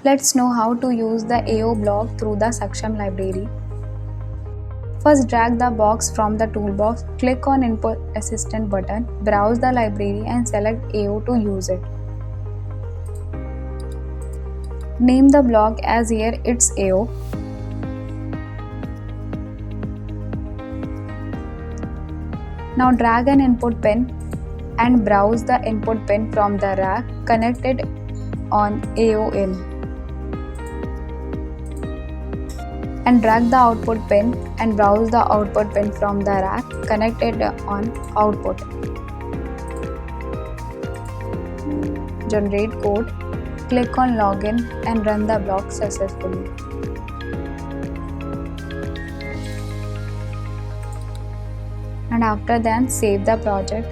Let's know how to use the AO block through the Saksham library. First, drag the box from the toolbox, click on Input Assistant button, browse the library and select AO to use it. Name the block as here it's AO. Now drag an input pin and browse the input pin from the rack, connect it on AO in. And drag the output pin and browse the output pin from the rack, connect it on output. Generate code, click on login and run the block successfully. And after that, save the project